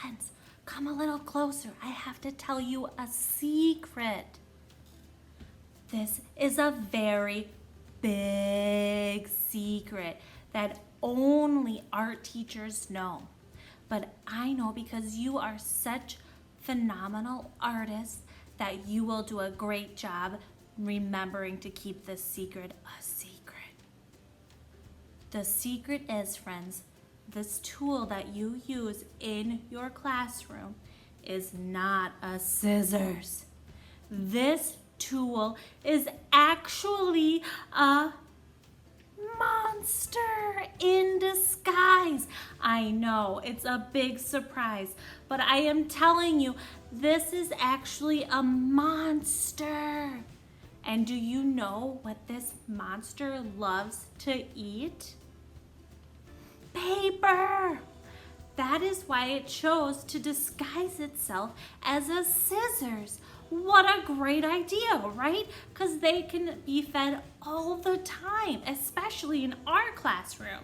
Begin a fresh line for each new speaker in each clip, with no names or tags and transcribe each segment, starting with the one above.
Friends, come a little closer. I have to tell you a secret. This is a very big secret that only art teachers know. But I know because you are such phenomenal artists that you will do a great job remembering to keep this secret a secret. The secret is, friends, this tool that you use in your classroom is not a scissors. This tool is actually a monster in disguise. I know it's a big surprise, but I am telling you, this is actually a monster. And do you know what this monster loves to eat? Paper. That is why it chose to disguise itself as a scissors. What a great idea, right? Because they can be fed all the time, especially in our classroom.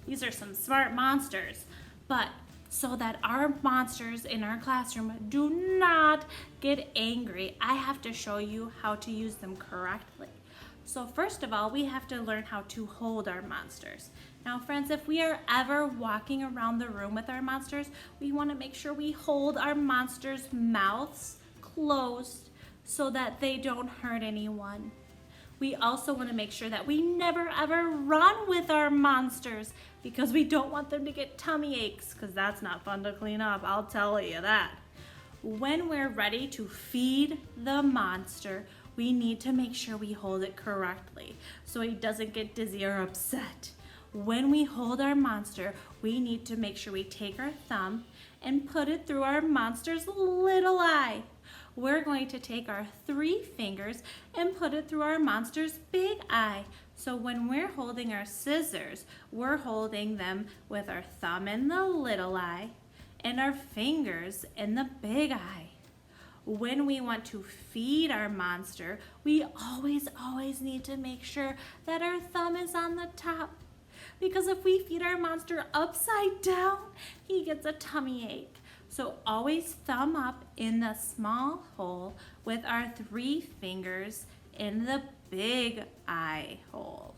These are some smart monsters. But so that our monsters in our classroom do not get angry, I have to show you how to use them correctly. So first of all, we have to learn how to hold our monsters. Now, friends, if we are ever walking around the room with our monsters, we want to make sure we hold our monsters' mouths closed so that they don't hurt anyone. We also want to make sure that we never ever run with our monsters because we don't want them to get tummy aches because that's not fun to clean up, I'll tell you that. When we're ready to feed the monster, we need to make sure we hold it correctly so he doesn't get dizzy or upset. When we hold our monster, we need to make sure we take our thumb and put it through our monster's little eye. We're going to take our 3 fingers and put it through our monster's big eye. So when we're holding our scissors, we're holding them with our thumb in the little eye and our fingers in the big eye. When we want to feed our monster, we always need to make sure that our thumb is on the top. Because if we feed our monster upside down, he gets a tummy ache. So always thumb up in the small hole with our 3 fingers in the big eye hole.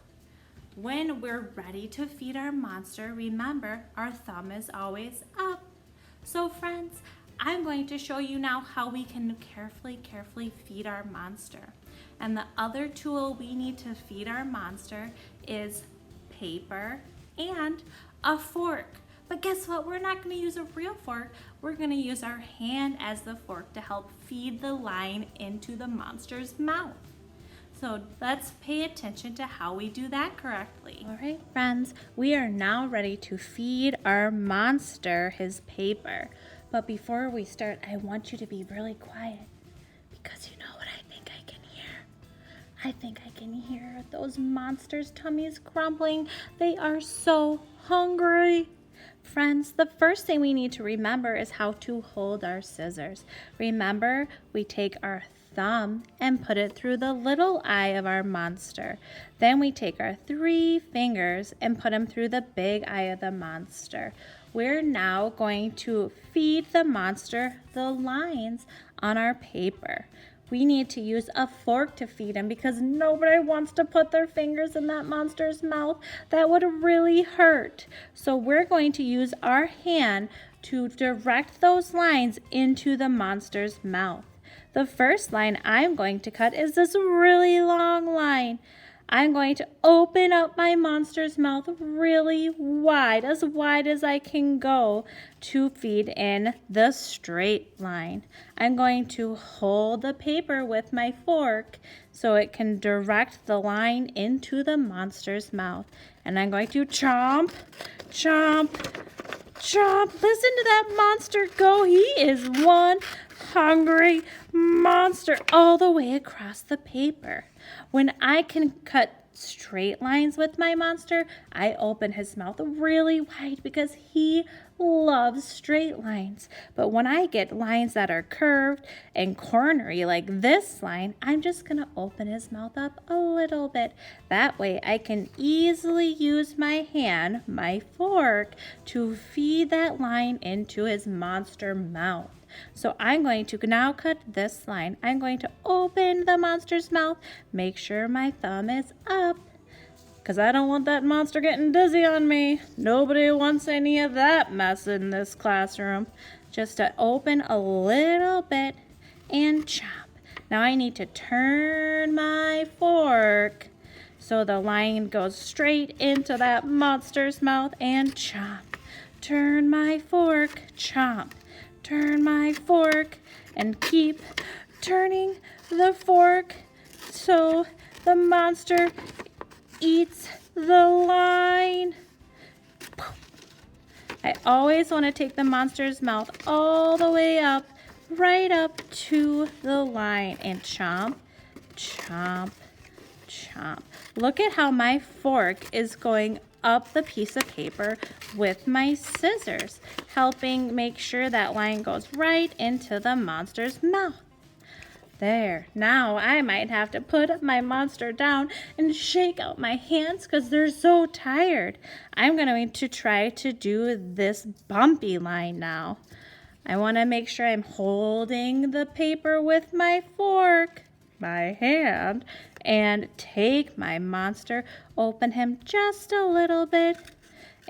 When we're ready to feed our monster, remember our thumb is always up. So friends, I'm going to show you now how we can carefully feed our monster. And the other tool we need to feed our monster is paper and a fork. But guess what? We're not going to use a real fork. We're going to use our hand as the fork to help feed the line into the monster's mouth. So let's pay attention to how we do that correctly. All right, friends, we are now ready to feed our monster his paper. But before we start, I want you to be really quiet because you know what I think I can hear. I think I can hear those monsters' tummies grumbling. They are so hungry. Friends, the first thing we need to remember is how to hold our scissors. Remember, we take our thumb and put it through the little eye of our monster. Then we take our 3 fingers and put them through the big eye of the monster. We're now going to feed the monster the lines on our paper. We need to use a fork to feed him because nobody wants to put their fingers in that monster's mouth. That would really hurt. So we're going to use our hand to direct those lines into the monster's mouth. The first line I'm going to cut is this really long line. I'm going to open up my monster's mouth really wide as I can go to feed in the straight line. I'm going to hold the paper with my fork so it can direct the line into the monster's mouth. And I'm going to chomp, chomp, chomp. Listen to that monster go. He is one hungry monster all the way across the paper. When I can cut straight lines with my monster, I open his mouth really wide because he loves straight lines. But when I get lines that are curved and cornery like this line, I'm just going to open his mouth up a little bit. That way I can easily use my hand, my fork, to feed that line into his monster mouth. So I'm going to now cut this line. I'm going to open the monster's mouth, make sure my thumb is up, because I don't want that monster getting dizzy on me. Nobody wants any of that mess in this classroom. Just to open a little bit and chop. Now I need to turn my fork so the line goes straight into that monster's mouth and chop. Turn my fork, chop. Turn my fork and keep turning the fork so the monster eats the line. I always want to take the monster's mouth all the way up, right up to the line, and chomp, chomp, chomp. Look at how my fork is going up the piece of paper with my scissors, helping make sure that line goes right into the monster's mouth. There, now I might have to put my monster down and shake out my hands because they're so tired. I'm going to try to do this bumpy line now. I want to make sure I'm holding the paper with my fork, my hand, and take my monster, open him just a little bit,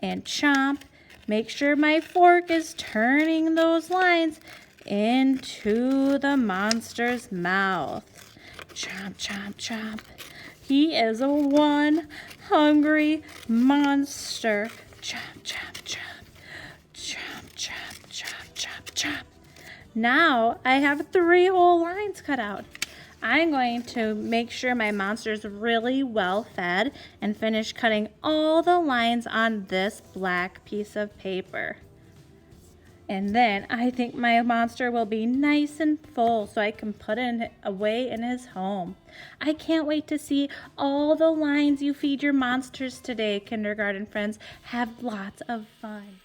and chomp. Make sure my fork is turning those lines into the monster's mouth. Chomp, chomp, chomp. He is a one hungry monster. Chomp, chomp, chomp. Chomp, chomp, chomp, chomp, chomp. Now I have 3 whole lines cut out. I'm going to make sure my monster's really well fed and finish cutting all the lines on this black piece of paper. And then I think my monster will be nice and full so I can put it away in his home. I can't wait to see all the lines you feed your monsters today, kindergarten friends. Have lots of fun.